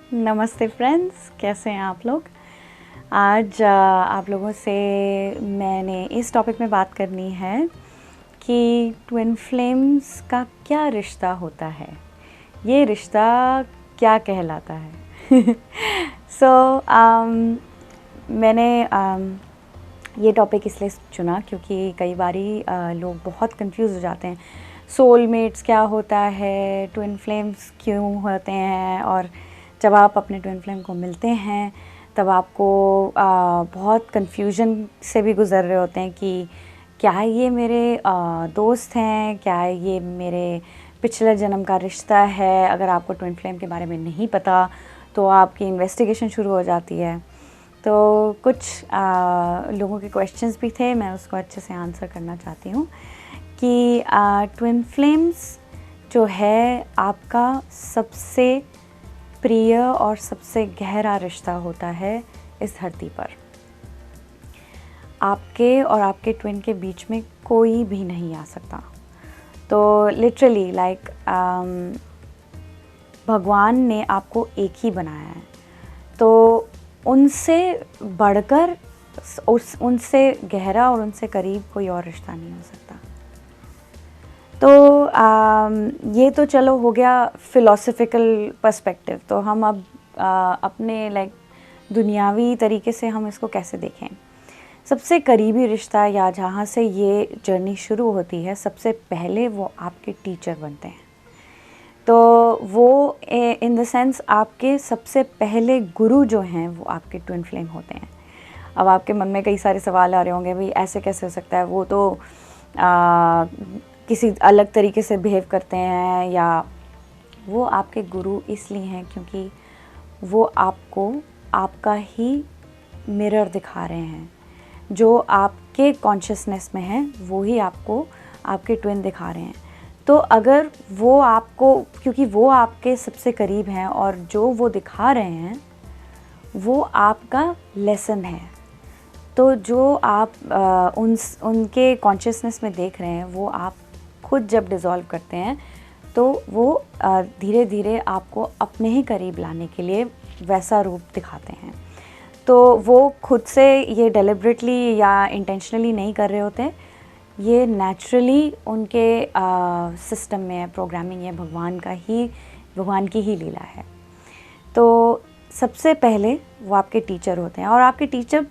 नमस्ते फ्रेंड्स, कैसे हैं आप लोग। आज आप लोगों से मैंने इस टॉपिक में बात करनी है कि ट्विन फ्लेम्स का क्या रिश्ता होता है, ये रिश्ता क्या कहलाता है। मैंने ये टॉपिक इसलिए चुना क्योंकि कई बारी लोग बहुत कंफ्यूज हो जाते हैं। सोलमेट्स क्या होता है, ट्विन फ्लेम्स क्यों होते हैं, और जब आप अपने ट्विन फ्लेम को मिलते हैं तब आपको बहुत कन्फ्यूजन से भी गुज़र रहे होते हैं कि क्या ये मेरे दोस्त हैं, क्या ये मेरे पिछले जन्म का रिश्ता है। अगर आपको ट्विन फ्लेम के बारे में नहीं पता तो आपकी इन्वेस्टिगेशन शुरू हो जाती है। तो कुछ लोगों के क्वेश्चंस भी थे, मैं उसको अच्छे से आंसर करना चाहती हूँ कि ट्विन फ्लेम्स जो है आपका सबसे प्रिय और सबसे गहरा रिश्ता होता है इस धरती पर। आपके और आपके ट्विन के बीच में कोई भी नहीं आ सकता। तो लिटरली भगवान ने आपको एक ही बनाया है, तो उनसे बढ़कर उनसे गहरा और उनसे करीब कोई और रिश्ता नहीं हो सकता। तो ये तो चलो हो गया फ़िलोसफ़िकल पर्सपेक्टिव। तो हम अब अपने दुनियावी तरीके से हम इसको कैसे देखें। सबसे करीबी रिश्ता या जहाँ से ये जर्नी शुरू होती है, सबसे पहले वो आपके टीचर बनते हैं। तो वो इन द सेंस आपके सबसे पहले गुरु जो हैं वो आपके ट्विन फ्लेम होते हैं। अब आपके मन में कई सारे सवाल आ रहे होंगे, भाई ऐसे कैसे हो सकता है, वो तो किसी अलग तरीके से बिहेव करते हैं। या वो आपके गुरु इसलिए हैं क्योंकि वो आपको आपका ही मिरर दिखा रहे हैं। जो आपके कॉन्शियसनेस में है वो ही आपको आपके ट्विन दिखा रहे हैं। तो अगर वो आपको, क्योंकि वो आपके सबसे करीब हैं और जो वो दिखा रहे हैं वो आपका लेसन है, तो जो आप उनके कॉन्शियसनेस में देख रहे हैं वो आप खुद जब डिज़ोल्व करते हैं तो वो धीरे धीरे आपको अपने ही करीब लाने के लिए वैसा रूप दिखाते हैं। तो वो खुद से ये डेलिबरेटली या इंटेंशनली नहीं कर रहे होते, ये नेचुरली उनके सिस्टम में है, प्रोग्रामिंग है, भगवान की ही लीला है। तो सबसे पहले वो आपके टीचर होते हैं और आपके टीचर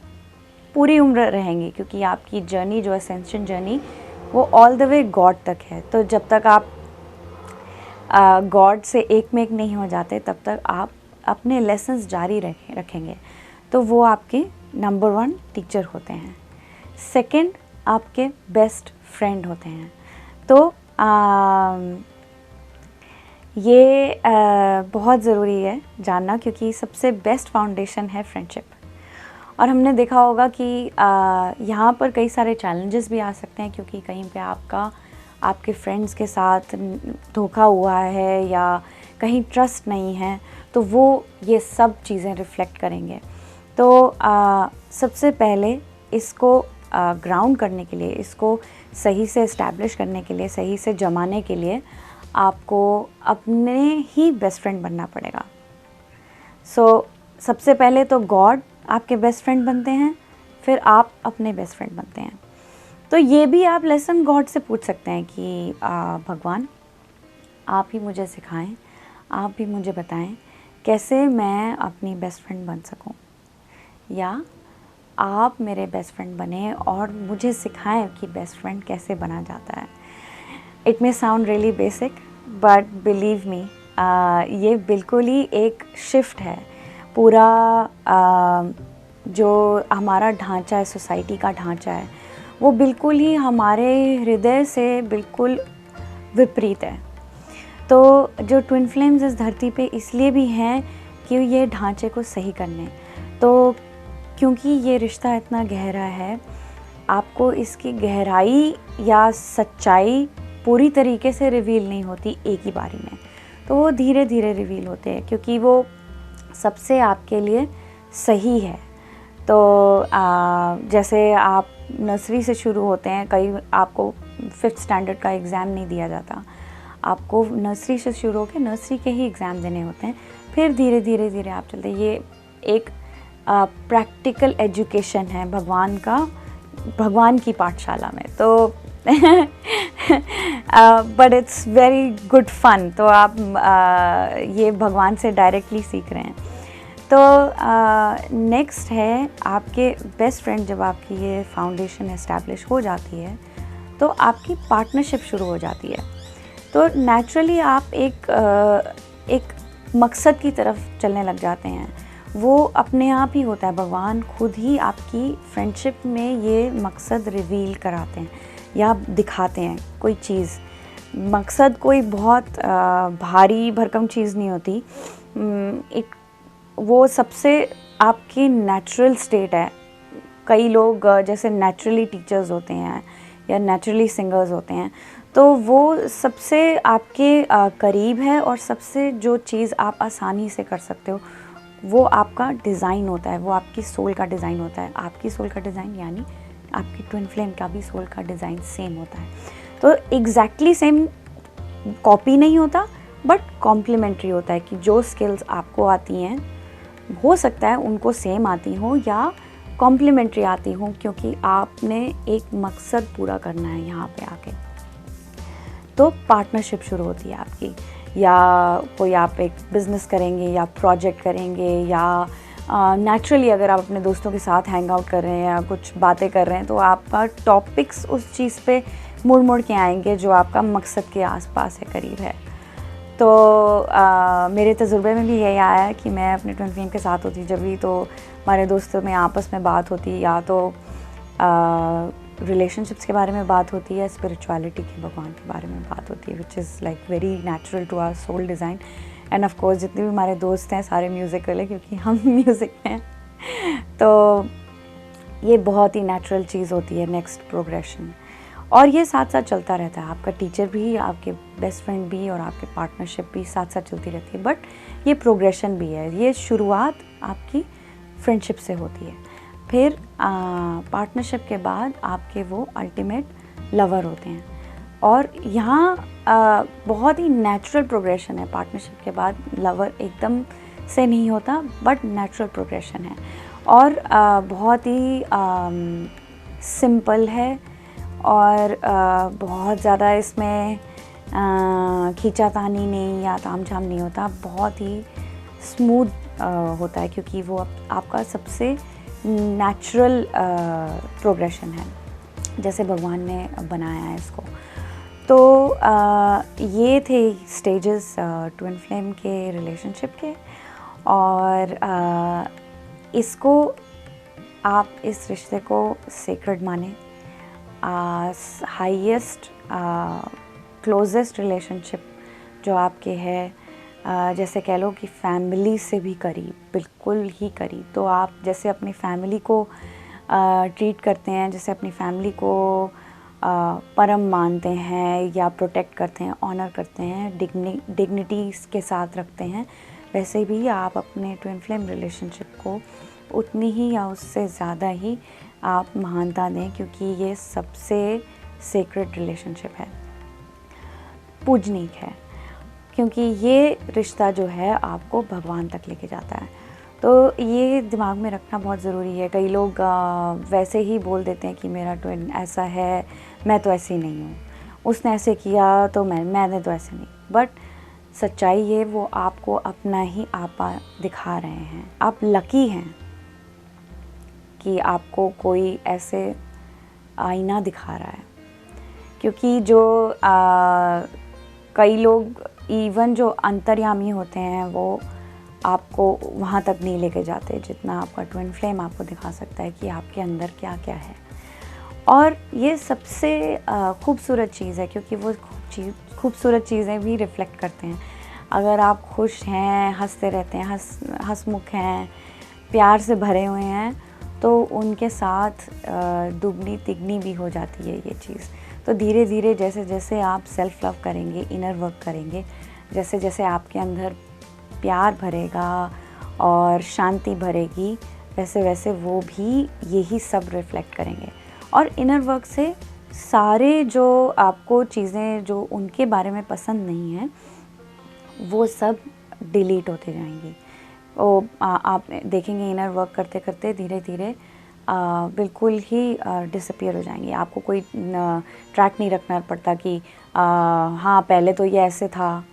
पूरी उम्र रहेंगे, क्योंकि आपकी जर्नी जो असेंशन जर्नी वो ऑल द वे गॉड तक है। तो जब तक आप गॉड से एक में एक नहीं हो जाते तब तक आप अपने लेसन्स जारी रखेंगे। तो वो आपके नंबर 1 टीचर होते हैं। सेकंड, आपके बेस्ट फ्रेंड होते हैं। तो ये बहुत ज़रूरी है जानना, क्योंकि सबसे बेस्ट फाउंडेशन है फ्रेंडशिप। और हमने देखा होगा कि यहाँ पर कई सारे चैलेंजेस भी आ सकते हैं, क्योंकि कहीं पे आपके फ्रेंड्स के साथ धोखा हुआ है या कहीं ट्रस्ट नहीं है, तो वो ये सब चीज़ें रिफ़्लेक्ट करेंगे। तो सबसे पहले इसको ग्राउंड करने के लिए, इसको सही से इस्टेब्लिश करने के लिए, सही से जमाने के लिए आपको अपने ही बेस्ट फ्रेंड बनना पड़ेगा। सबसे पहले तो गॉड आपके बेस्ट फ्रेंड बनते हैं, फिर आप अपने बेस्ट फ्रेंड बनते हैं। तो ये भी आप लेसन गॉड से पूछ सकते हैं कि भगवान आप ही मुझे सिखाएं, आप भी मुझे बताएं कैसे मैं अपनी बेस्ट फ्रेंड बन सकूं, या आप मेरे बेस्ट फ्रेंड बने और मुझे सिखाएं कि बेस्ट फ्रेंड कैसे बना जाता है। It may sound really basic, but believe me, ये बिल्कुल ही एक शिफ्ट है। पूरा जो हमारा ढांचा है, सोसाइटी का ढांचा है, वो बिल्कुल ही हमारे हृदय से बिल्कुल विपरीत है। तो जो ट्विन फ्लेम्स इस धरती पे इसलिए भी हैं कि ये ढांचे को सही करने। तो क्योंकि ये रिश्ता इतना गहरा है, आपको इसकी गहराई या सच्चाई पूरी तरीके से रिवील नहीं होती एक ही बारी में, तो वो धीरे धीरे रिवील होते हैं, क्योंकि वो सबसे आपके लिए सही है। तो जैसे आप नर्सरी से शुरू होते हैं, कई आपको 5th स्टैंडर्ड का एग्ज़ाम नहीं दिया जाता, आपको नर्सरी से शुरू होकर नर्सरी के ही एग्ज़ाम देने होते हैं, फिर धीरे धीरे धीरे आप चलते हैं। ये एक प्रैक्टिकल एजुकेशन है भगवान की पाठशाला में, तो but it's very good fun. तो आप ये भगवान से डायरेक्टली सीख रहे हैं। तो नेक्स्ट है आपके बेस्ट फ्रेंड। जब आपकी ये फाउंडेशन एस्टैब्लिश हो जाती है तो आपकी पार्टनरशिप शुरू हो जाती है। तो नेचुरली आप एक मकसद की तरफ चलने लग जाते हैं। वो अपने आप ही होता है, भगवान खुद ही आपकी फ्रेंडशिप में ये मकसद रिवील कराते हैं या दिखाते हैं। कोई चीज़ मकसद कोई बहुत भारी भरकम चीज़ नहीं होती। वो सबसे आपकी नेचुरल स्टेट है। कई लोग जैसे नेचुरली टीचर्स होते हैं या नेचुरली सिंगर्स होते हैं, तो वो सबसे आपके करीब है और सबसे जो चीज़ आप आसानी से कर सकते हो वो आपका डिज़ाइन होता है, वो आपकी सोल का डिज़ाइन होता है। आपकी सोल का डिज़ाइन यानी आपकी ट्विन फ्लेम का भी सोल का डिज़ाइन सेम होता है। तो एग्जैक्टली सेम कॉपी नहीं होता, बट कॉम्प्लीमेंट्री होता है कि जो स्किल्स आपको आती हैं हो सकता है उनको सेम आती हो या कॉम्प्लीमेंट्री आती हो, क्योंकि आपने एक मकसद पूरा करना है यहाँ पे आके। तो पार्टनरशिप शुरू होती है आपकी, या कोई आप एक बिज़नेस करेंगे या प्रोजेक्ट करेंगे या नेचुरली अगर आप अपने दोस्तों के साथ हैंग आउट कर रहे हैं या कुछ बातें कर रहे हैं तो आपका टॉपिक्स उस चीज़ पे मुड़ के आएंगे जो आपका मकसद के आसपास है, करीब है। तो मेरे तजुर्बे में भी यही आया है कि मैं अपने ट्विन फ्लेम के साथ होती जब भी, तो हमारे दोस्तों में आपस में बात होती, या तो रिलेशनशिप्स के बारे में बात होती है, स्पिरिचुअलिटी के, भगवान के बारे में बात होती है, which is like very natural to our soul design. And of course जितने भी हमारे दोस्त हैं सारे म्यूज़िकल है, क्योंकि हम म्यूज़िक में हैं। तो ये बहुत ही नेचुरल चीज़ होती है नेक्स्ट प्रोग्रेशन, और ये साथ साथ चलता रहता है। आपका टीचर भी, आपके बेस्ट फ्रेंड भी और आपके पार्टनरशिप भी साथ साथ चलती रहती है, बट ये प्रोग्रेशन भी है। ये शुरुआत आपकी फ्रेंडशिप से होती है, फिर पार्टनरशिप के बाद आपके वो अल्टीमेट लवर होते हैं। और यहाँ बहुत ही नेचुरल प्रोग्रेशन है। पार्टनरशिप के बाद लवर एकदम से नहीं होता, बट नेचुरल प्रोग्रेशन है और बहुत ही सिंपल है और बहुत ज़्यादा इसमें खींचातानी नहीं या तामझाम नहीं होता, बहुत ही स्मूथ होता है, क्योंकि वो आपका सबसे नेचुरल प्रोग्रेशन है जैसे भगवान ने बनाया है इसको। तो ये थे स्टेजेस ट्विन फ्लेम के रिलेशनशिप के, और इसको आप इस रिश्ते को सेक्रेड माने, हाईएस्ट क्लोजेस्ट रिलेशनशिप जो आपके है, जैसे कह लो कि फैमिली से भी करीब, बिल्कुल ही करीब। तो आप जैसे अपनी फैमिली को ट्रीट करते हैं, जैसे अपनी फैमिली को परम मानते हैं या प्रोटेक्ट करते हैं, ऑनर करते हैं, डिग्निटी के साथ रखते हैं, वैसे भी आप अपने ट्विन फ्लेम रिलेशनशिप को उतनी ही या उससे ज़्यादा ही आप महानता दें, क्योंकि ये सबसे सेक्रेड रिलेशनशिप है, पूजनीक है, क्योंकि ये रिश्ता जो है आपको भगवान तक लेके जाता है। तो ये दिमाग में रखना बहुत ज़रूरी है। कई लोग वैसे ही बोल देते हैं कि मेरा ट्विन ऐसा है, मैं तो ऐसी नहीं हूँ, उसने ऐसे किया तो मैंने तो ऐसे नहीं। बट सच्चाई ये वो आपको अपना ही आपा दिखा रहे हैं। आप लकी हैं कि आपको कोई ऐसे आईना दिखा रहा है, क्योंकि जो कई लोग इवन जो अंतर्यामी होते हैं वो आपको वहाँ तक नहीं लेके जाते जितना आपका ट्विन फ्लेम आपको दिखा सकता है कि आपके अंदर क्या क्या है। और ये सबसे खूबसूरत चीज़ है, क्योंकि वो खूबसूरत चीज़ें भी रिफ़्लेक्ट करते हैं। अगर आप खुश हैं, हंसते रहते हैं, हंसमुख हैं, प्यार से भरे हुए हैं, तो उनके साथ दुगनी तिगनी भी हो जाती है ये चीज़। तो धीरे धीरे जैसे जैसे आप सेल्फ़ लव करेंगे, इनर वर्क करेंगे, जैसे जैसे आपके अंदर प्यार भरेगा और शांति भरेगी, वैसे वैसे वो भी यही सब रिफ़्लेक्ट करेंगे। और इनर वर्क से सारे जो आपको चीज़ें जो उनके बारे में पसंद नहीं हैं वो सब डिलीट होते जाएंगी। आप देखेंगे इनर वर्क करते करते धीरे धीरे बिल्कुल ही डिसअपीयर हो जाएंगी। आपको कोई ट्रैक नहीं रखना पड़ता कि हाँ पहले तो ये ऐसे था,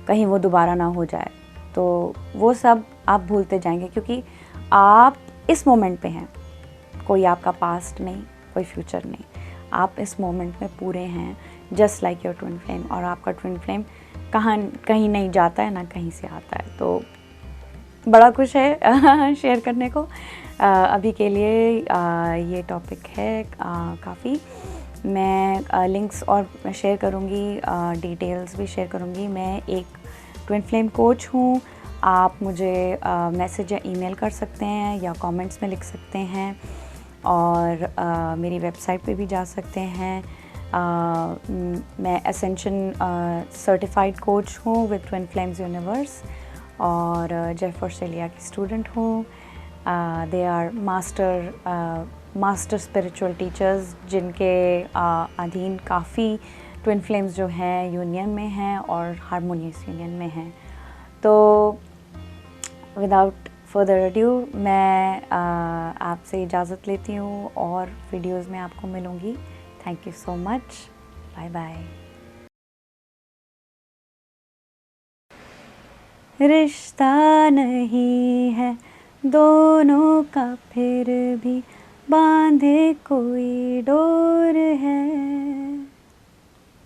कहीं वो दोबारा ना हो जाए। तो वो सब आप भूलते जाएंगे क्योंकि आप इस मोमेंट पे हैं। कोई आपका पास्ट नहीं, कोई फ्यूचर नहीं, आप इस मोमेंट में पूरे हैं, just like your twin flame. और आपका ट्विन फ्लेम कहीं नहीं जाता है ना कहीं से आता है। तो बड़ा कुछ है शेयर करने को। अभी के लिए ये टॉपिक है काफ़ी। मैं लिंक्स और शेयर करूँगी, डिटेल्स भी शेयर करूँगी। मैं एक ट्विन फ्लेम कोच हूँ। आप मुझे मैसेज या ईमेल कर सकते हैं या कमेंट्स में लिख सकते हैं, और मेरी वेबसाइट पे भी जा सकते हैं। मैं एसेंशन सर्टिफाइड कोच हूँ विद ट्विन फ्लेम्स यूनिवर्स, और जेफ ऑस्ट्रेलिया की स्टूडेंट हूँ। They are master spiritual teachers जिनके अधीन काफ़ी ट्विन फ्लेम्स जो हैं यूनियन में हैं और हारमोनियस यूनियन में हैं। तो विदाउट फर्दर अड्यू मैं आपसे इजाज़त लेती हूँ और वीडियोज़ में आपको मिलूँगी। Thank you so much. Bye bye. रिश्ता नहीं है दोनों का, फिर भी बांधे कोई डोर है।